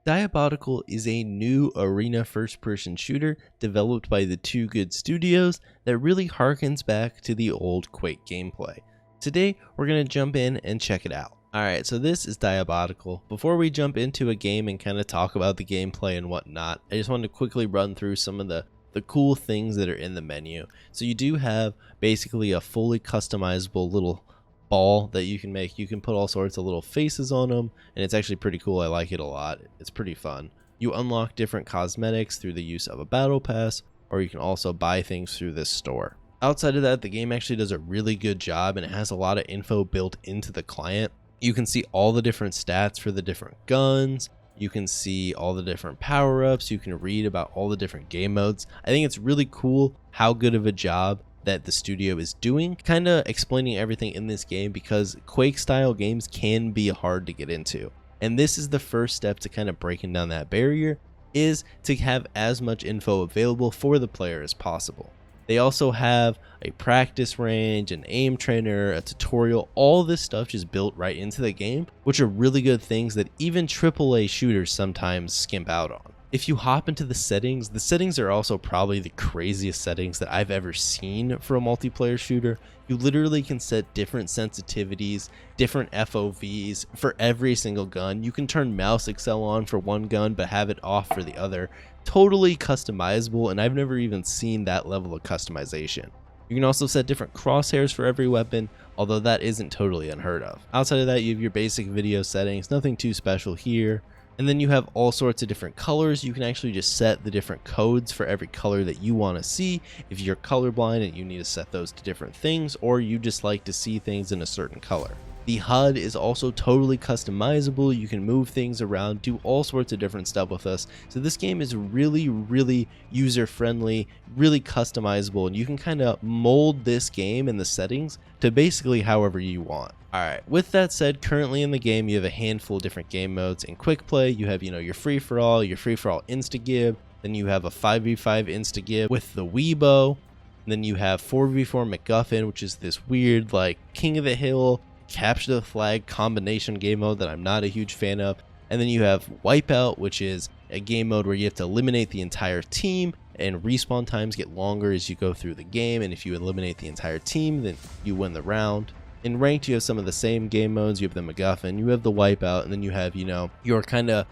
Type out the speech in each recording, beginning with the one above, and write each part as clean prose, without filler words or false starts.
Diabotical is a new arena first-person shooter developed by the two good studios that really harkens back to the old Quake gameplay. Today, we're going to jump in and check it out. Alright, so this is Diabotical. Before we jump into a game and kind of talk about the gameplay and whatnot, I just wanted to quickly run through some of the cool things that are in the menu. So you do have basically a fully customizable little ball that you can make. You can put all sorts of little faces on them, and it's actually pretty cool. I like it a lot. It's pretty fun. You unlock different cosmetics through the use of a battle pass, or you can also buy things through this store. Outside of that, the game actually does a really good job, and it has a lot of info built into the client. You can see all the different stats for the different guns. You can see all the different power-ups. You can read about all the different game modes. I think it's really cool how good of a job that the studio is doing, kind of explaining everything in this game, because Quake style games can be hard to get into. And this is the first step to kind of breaking down that barrier, is to have as much info available for the player as possible. They also have a practice range, an aim trainer, a tutorial, all this stuff just built right into the game, which are really good things that even AAA shooters sometimes skimp out on. If you hop into the settings are also probably the craziest settings that I've ever seen for a multiplayer shooter. You literally can set different sensitivities, different FOVs for every single gun. You can turn mouse accel on for one gun but have it off for the other. Totally customizable, and I've never even seen that level of customization. You can also set different crosshairs for every weapon, although that isn't totally unheard of. Outside of that, you have your basic video settings, nothing too special here. And then you have all sorts of different colors. You can actually just set the different codes for every color that you want to see. If you're colorblind and you need to set those to different things, or you just like to see things in a certain color. The HUD is also totally customizable. You can move things around, do all sorts of different stuff with this. So this game is really user friendly, really customizable, and you can kind of mold this game and the settings to basically however you want. Alright, with that said, currently in the game you have a handful of different game modes. In quick play, you have, your free-for-all, your free-for-all insta-gib, then you have a 5v5 insta-gib with the Weebo, and then you have 4v4 MacGuffin, which is this weird, like, king of the hill, capture the flag combination game mode that I'm not a huge fan of. And then you have Wipeout, which is a game mode where you have to eliminate the entire team, and respawn times get longer as you go through the game, and if you eliminate the entire team, then you win the round. In ranked, you have some of the same game modes. You have the MacGuffin, you have the Wipeout, and then you have, your kind of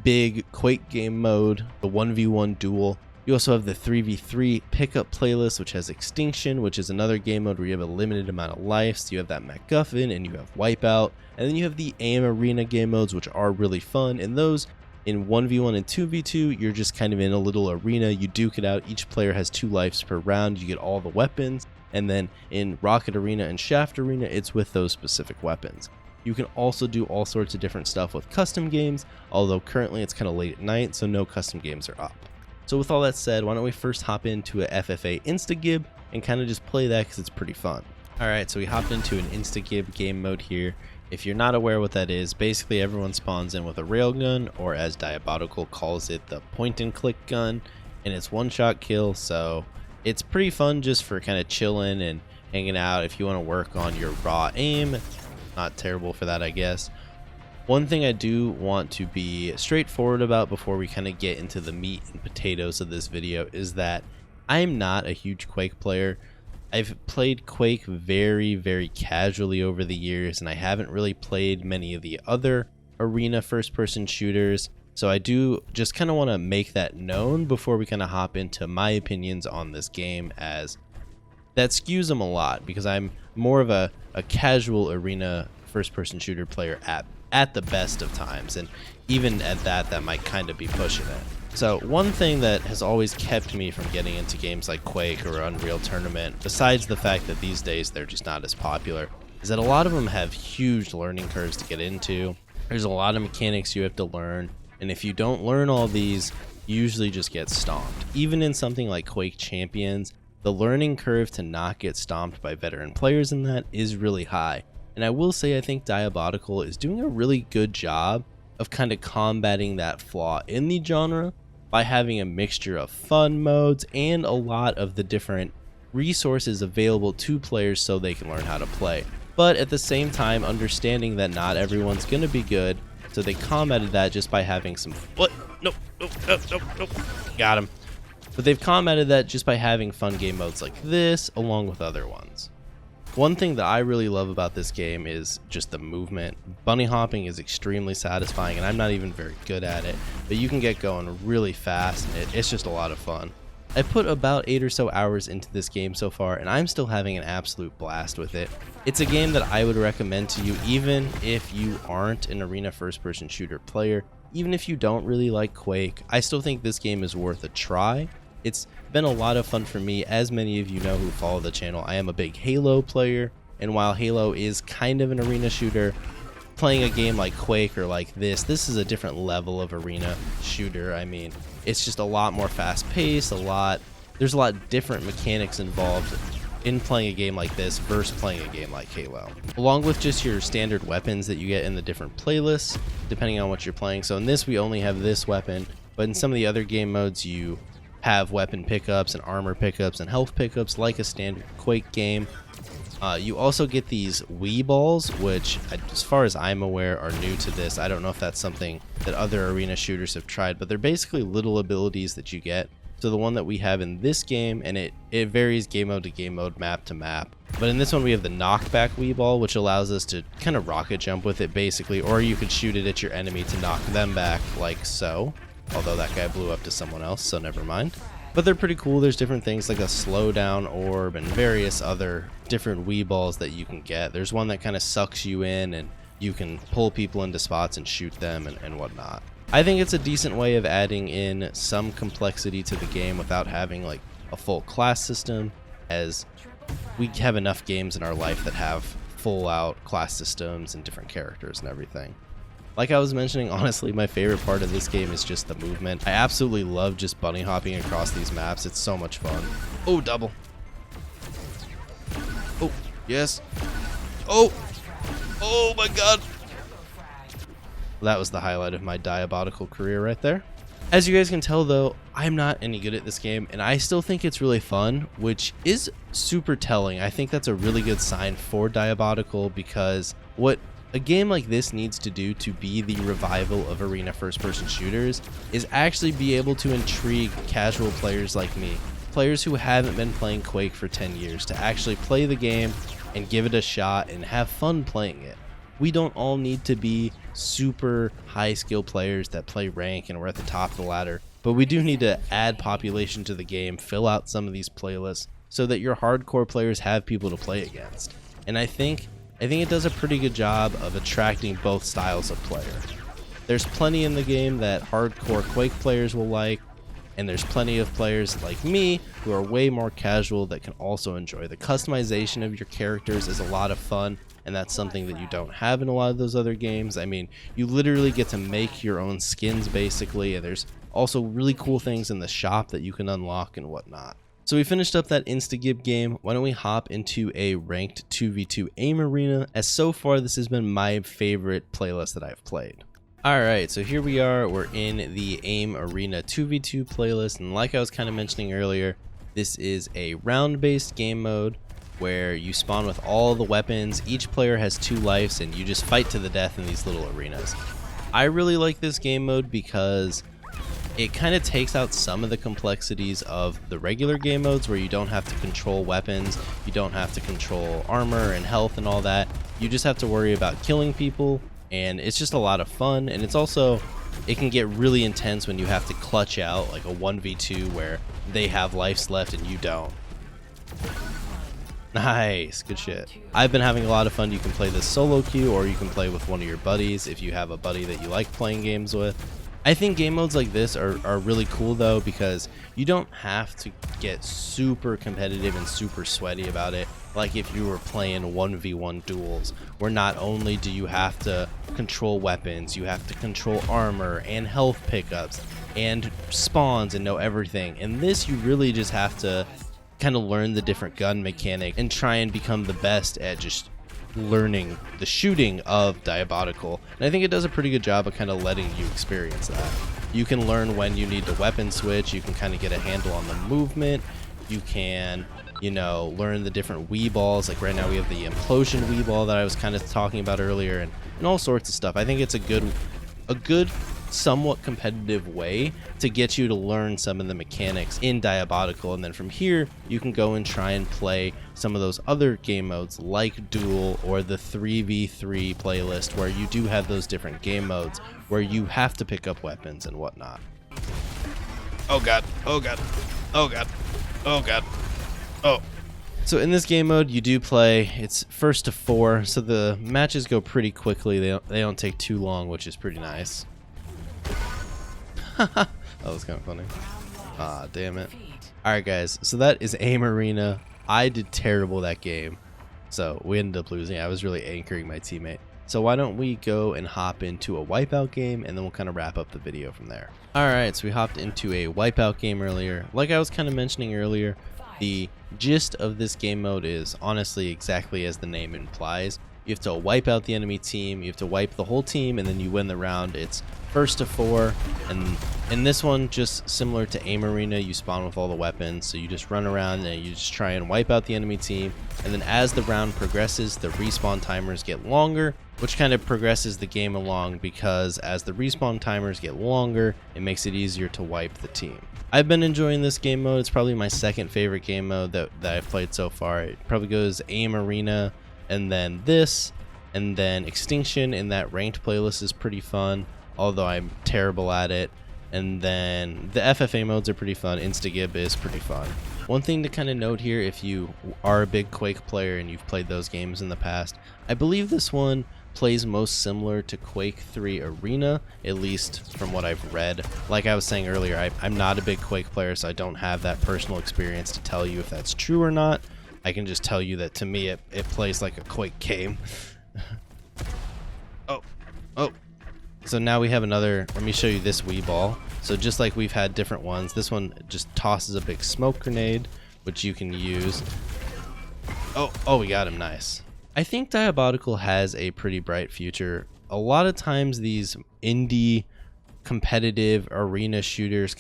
big Quake game mode, the 1v1 duel. You also have the 3v3 pickup playlist, which has Extinction, which is another game mode where you have a limited amount of life. So you have that MacGuffin, and you have Wipeout, and then you have the aim arena game modes, which are really fun. And those, in 1v1 and 2v2, you're just kind of in a little arena. You duke it out. Each player has 2 lives per round. You get all the weapons. And then in Rocket Arena and Shaft Arena, it's with those specific weapons. You can also do all sorts of different stuff with custom games, although currently it's kind of late at night, so no custom games are up. So with all that said, why don't we first hop into a FFA Instagib and kind of just play that because it's pretty fun. Alright, so we hopped into an Instagib game mode here. If you're not aware what that is, basically everyone spawns in with a railgun, or as Diabotical calls it, the point and click gun, and it's one-shot kill, so it's pretty fun just for kind of chilling and hanging out. If you want to work on your raw aim, not terrible for that, I guess. One thing I do want to be straightforward about before we kind of get into the meat and potatoes of this video is that I'm not a huge Quake player. I've played Quake very casually over the years, and I haven't really played many of the other arena first-person shooters. So I do just kind of want to make that known before we kind of hop into my opinions on this game, as that skews them a lot, because I'm more of a casual arena first-person shooter player at the best of times, and even at that might kind of be pushing it. So one thing that has always kept me from getting into games like Quake or Unreal Tournament, besides the fact that these days they're just not as popular, is that a lot of them have huge learning curves to get into. There's a lot of mechanics you have to learn, and if you don't learn all these, you usually just get stomped. Even in something like Quake Champions, the learning curve to not get stomped by veteran players in that is really high. And I will say I think Diabotical is doing a really good job of kind of combating that flaw in the genre by having a mixture of fun modes and a lot of the different resources available to players so they can learn how to play. But at the same time, understanding that not everyone's going to be good, So they combated that just by having some what? Nope, nope, nope, nope, nope. Got him. But they've combated that just by having fun game modes like this, along with other ones. One thing that I really love about this game is just the movement. Bunny hopping is extremely satisfying, and I'm not even very good at it, but you can get going really fast, and it's just a lot of fun. I put about 8 or so hours into this game so far, and I'm still having an absolute blast with it. It's a game that I would recommend to you even if you aren't an arena first-person shooter player. Even if you don't really like Quake, I still think this game is worth a try. It's been a lot of fun for me. As many of you know who follow the channel, I am a big Halo player, and while Halo is kind of an arena shooter, playing a game like Quake or like this is a different level of arena shooter. I mean, it's just a lot more fast-paced, there's a lot different mechanics involved in playing a game like this versus playing a game like Halo. Along with just your standard weapons that you get in the different playlists, depending on what you're playing. So in this, we only have this weapon, but in some of the other game modes, you have weapon pickups and armor pickups and health pickups like a standard Quake game. You also get these Wii balls, which, as far as I'm aware, are new to this. I don't know if that's something that other arena shooters have tried, but they're basically little abilities that you get. So the one that we have in this game, and it varies game mode to game mode, map to map. But in this one, we have the knockback Wii ball, which allows us to kind of rocket jump with it, basically, or you could shoot it at your enemy to knock them back, like so. Although that guy blew up to someone else, so never mind. But they're pretty cool. There's different things like a slowdown orb and various other different Wii balls that you can get. There's one that kind of sucks you in and you can pull people into spots and shoot them and whatnot. I think it's a decent way of adding in some complexity to the game without having like a full class system, as we have enough games in our life that have full out class systems and different characters and everything. Like I was mentioning, honestly, my favorite part of this game is just the movement. I absolutely love just bunny hopping across these maps. It's so much fun. Oh, double. Oh, yes. Oh, oh my God. That was the highlight of my Diabotical career right there. As you guys can tell though, I'm not any good at this game, and I still think it's really fun, which is super telling. I think that's a really good sign for Diabotical, because what a game like this needs to do to be the revival of arena first-person shooters is actually be able to intrigue casual players like me, players who haven't been playing Quake for 10 years, to actually play the game and give it a shot and have fun playing it. We don't all need to be super high skill players that play rank and we're at the top of the ladder, but we do need to add population to the game, fill out some of these playlists so that your hardcore players have people to play against. And I think it does a pretty good job of attracting both styles of player. There's plenty in the game that hardcore Quake players will like, and there's plenty of players like me who are way more casual that can also enjoy. The customization of your characters is a lot of fun, and that's something that you don't have in a lot of those other games. I mean, you literally get to make your own skins basically, and there's also really cool things in the shop that you can unlock and whatnot. So we finished up that Instagib game. Why don't we hop into a ranked 2v2 aim arena, as so far this has been my favorite playlist that I've played. Alright, so here we are, we're in the aim arena 2v2 playlist, and like I was kind of mentioning earlier, this is a round-based game mode where you spawn with all the weapons. Each player has 2 lives, and you just fight to the death in these little arenas. I really like this game mode because it kind of takes out some of the complexities of the regular game modes where you don't have to control weapons, you don't have to control armor and health and all that. You just have to worry about killing people, and it's just a lot of fun. And it's also, it can get really intense when you have to clutch out like a 1v2 where they have lives left and you don't. Nice, good shit. I've been having a lot of fun. You can play this solo queue, or you can play with one of your buddies if you have a buddy that you like playing games with. I think game modes like this are really cool though, because you don't have to get super competitive and super sweaty about it like if you were playing 1v1 duels, where not only do you have to control weapons, you have to control armor and health pickups and spawns and know everything. In this, you really just have to kind of learn the different gun mechanic and try and become the best at just learning the shooting of Diabotical. And I think it does a pretty good job of kind of letting you experience that. You can learn when you need to weapon switch, you can kind of get a handle on the movement, you can, you know, learn the different Wii balls. Like right now we have the implosion Wii ball that I was kind of talking about earlier, and all sorts of stuff. I think it's a good a good, somewhat competitive way to get you to learn some of the mechanics in Diabotical, and then from here you can go and try and play some of those other game modes like Duel or the 3v3 playlist, where you do have those different game modes where you have to pick up weapons and whatnot. Oh god, oh god, oh god, oh god, oh. So in this game mode, you do play, it's first to 4, so the matches go pretty quickly. They don't take too long, which is pretty nice. That was kind of funny. Ah, damn it. Alright guys, so that is Aim Arena. I did terrible that game, so we ended up losing. I was really anchoring my teammate. So why don't we go and hop into a Wipeout game, and then we'll kind of wrap up the video from there. Alright, so we hopped into a Wipeout game earlier. Like I was kind of mentioning earlier, the gist of this game mode is honestly exactly as the name implies. You have to wipe out the enemy team, you have to wipe the whole team, and then you win the round. It's first to 4, and in this one, just similar to Aim Arena, you spawn with all the weapons, so you just run around and you just try and wipe out the enemy team, and then as the round progresses, the respawn timers get longer, which kind of progresses the game along, because as the respawn timers get longer, it makes it easier to wipe the team. I've been enjoying this game mode. It's probably my second favorite game mode that I've played so far. It probably goes Aim Arena, and then this, and then Extinction in that ranked playlist is pretty fun, although I'm terrible at it. And then the FFA modes are pretty fun. Instagib is pretty fun. One thing to kind of note here, if you are a big Quake player and you've played those games in the past, I believe this one plays most similar to Quake 3 Arena, at least from what I've read. Like I was saying earlier, I'm not a big Quake player, so I don't have that personal experience to tell you if that's true or not. I can just tell you that to me it plays like a Quake game. Oh. So now we have another, let me show you this Wii ball. So just like we've had different ones, this one just tosses a big smoke grenade, which you can use. Oh, we got him, nice. I think Diabotical has a pretty bright future. A lot of times these indie competitive arena shooters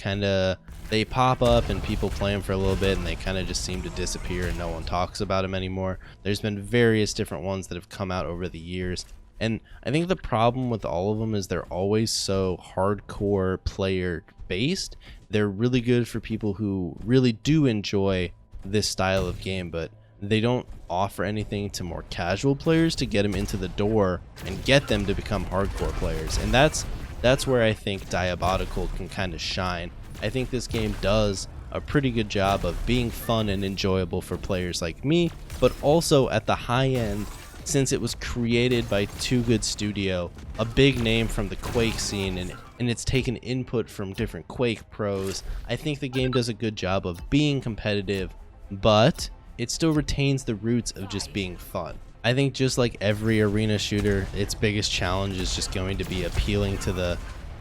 they pop up and people play them for a little bit and they kind of just seem to disappear and no one talks about them anymore. There's been various different ones that have come out over the years, and I think the problem with all of them is they're always so hardcore player based. They're really good for people who really do enjoy this style of game, but they don't offer anything to more casual players to get them into the door and get them to become hardcore players. And that's where I think Diabotical can kind of shine. I think this game does a pretty good job of being fun and enjoyable for players like me, but also at the high end, since it was created by Too Good Studio, a big name from the Quake scene, and it's taken input from different Quake pros. I think the game does a good job of being competitive, but it still retains the roots of just being fun. I think just like every arena shooter, its biggest challenge is just going to be appealing to the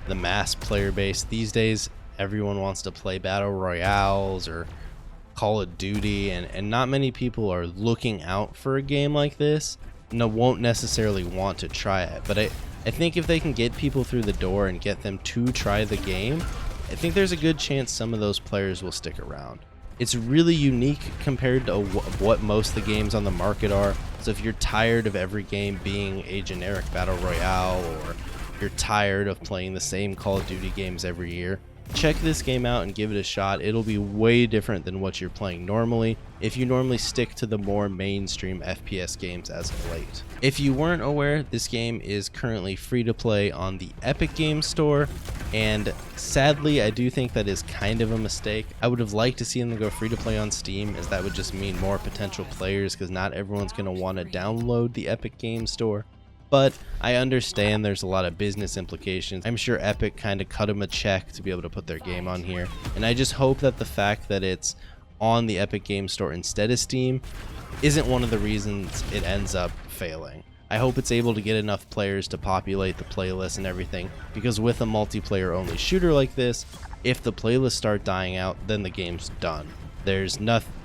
mass player base. These days, everyone wants to play battle royales or Call of Duty, and not many people are looking out for a game like this. Won't necessarily want to try it, but I think if they can get people through the door and get them to try the game, I think there's a good chance some of those players will stick around. It's really unique compared to what most of the games on the market are. So if you're tired of every game being a generic battle royale, or you're tired of playing the same Call of Duty games every year, check this game out and give it a shot. It'll be way different than what you're playing normally if you normally stick to the more mainstream FPS games as of late. If you weren't aware, this game is currently free to play on the Epic Games Store, and sadly I do think that is kind of a mistake. I would have liked to see them go free to play on Steam, as that would just mean more potential players, because not everyone's going to want to download the Epic Games Store. But I understand there's a lot of business implications. I'm sure Epic kind of cut them a check to be able to put their game on here, and I just hope that the fact that it's on the Epic Games Store instead of Steam isn't one of the reasons it ends up failing. I hope it's able to get enough players to populate the playlist and everything, because with a multiplayer only shooter like this, if the playlists start dying out, then the game's done.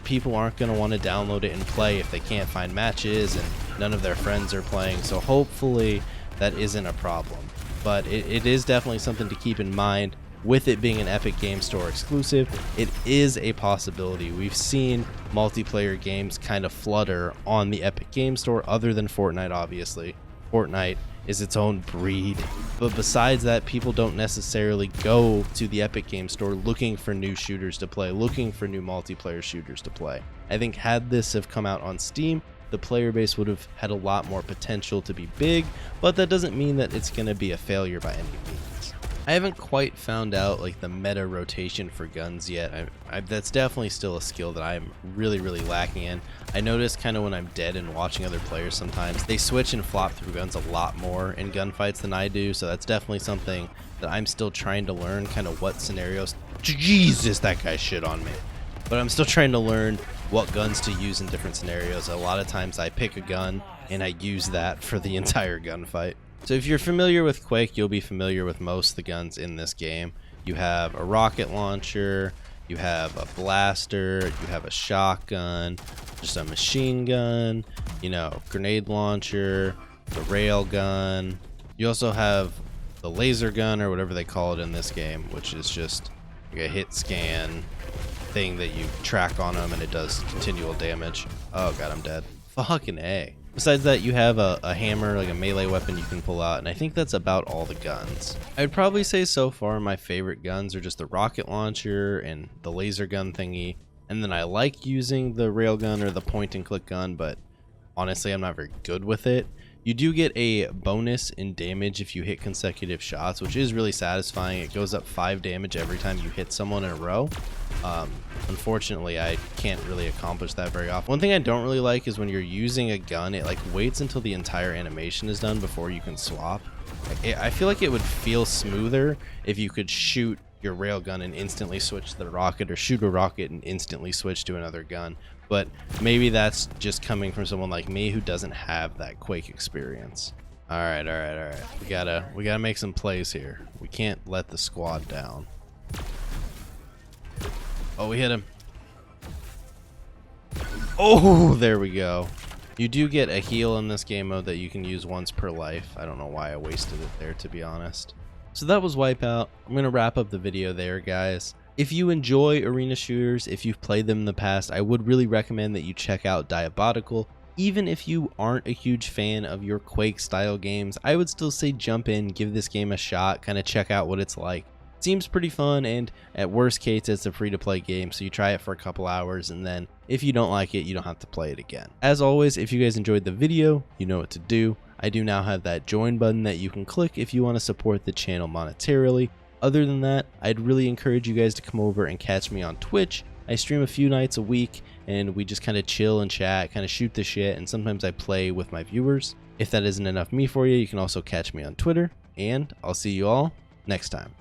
People aren't going to want to download it and play if they can't find matches and none of their friends are playing, so hopefully that isn't a problem. But it is definitely something to keep in mind. With it being an Epic Games Store exclusive, it is a possibility. We've seen multiplayer games kind of flutter on the Epic Games Store, other than Fortnite, obviously. Fortnite is its own breed. But besides that, people don't necessarily go to the Epic Games Store looking for new shooters to play, looking for new multiplayer shooters to play. I think had this have come out on Steam, the player base would have had a lot more potential to be big, but that doesn't mean that it's going to be a failure by any means. I haven't quite found out like the meta rotation for guns yet. That's definitely still a skill that I'm really lacking in. I notice kind of when I'm dead and watching other players sometimes, they switch and flop through guns a lot more in gunfights than I do, so that's definitely something that I'm still trying to learn, kind of what scenarios. Jesus, that guy shit on me. But I'm still trying to learn what guns to use in different scenarios. A lot of times I pick a gun and I use that for the entire gunfight. So if you're familiar with Quake, you'll be familiar with most of the guns in this game. You have a rocket launcher, you have a blaster, you have a shotgun, just a machine gun, grenade launcher, the rail gun. You also have the laser gun, or whatever they call it in this game, which is just like a hit scan thing that you track on them and it does continual damage. Oh god, I'm dead. Fucking A. Besides that, you have a hammer, like a melee weapon you can pull out, and I think that's about all the guns. I'd probably say so far my favorite guns are just the rocket launcher and the laser gun thingy, and then I like using the railgun or the point and click gun, but honestly I'm not very good with it. You do get a bonus in damage if you hit consecutive shots, which is really satisfying. It goes up 5 damage every time you hit someone in a row. Unfortunately, I can't really accomplish that very often. One thing I don't really like is when you're using a gun, it like waits until the entire animation is done before you can swap. I feel like it would feel smoother if you could shoot your railgun and instantly switch to the rocket, or shoot a rocket and instantly switch to another gun. But maybe that's just coming from someone like me who doesn't have that Quake experience. All right. We gotta make some plays here. We can't let the squad down. Oh, we hit him. Oh, there we go. You do get a heal in this game mode that you can use once per life. I don't know why I wasted it there, to be honest. So that was Wipeout. I'm gonna wrap up the video there, guys. If you enjoy arena shooters, if you've played them in the past, I would really recommend that you check out Diabotical. Even if you aren't a huge fan of your Quake style games, I would still say jump in, give this game a shot, kind of check out what it's like. It seems pretty fun, and at worst case it's a free to play game, so you try it for a couple hours, and then if you don't like it, you don't have to play it again. As always, if you guys enjoyed the video, you know what to do. I do now have that join button that you can click if you want to support the channel monetarily. Other than that, I'd really encourage you guys to come over and catch me on Twitch. I stream a few nights a week, and we just kind of chill and chat, kind of shoot the shit, and sometimes I play with my viewers. If that isn't enough me for you, you can also catch me on Twitter, and I'll see you all next time.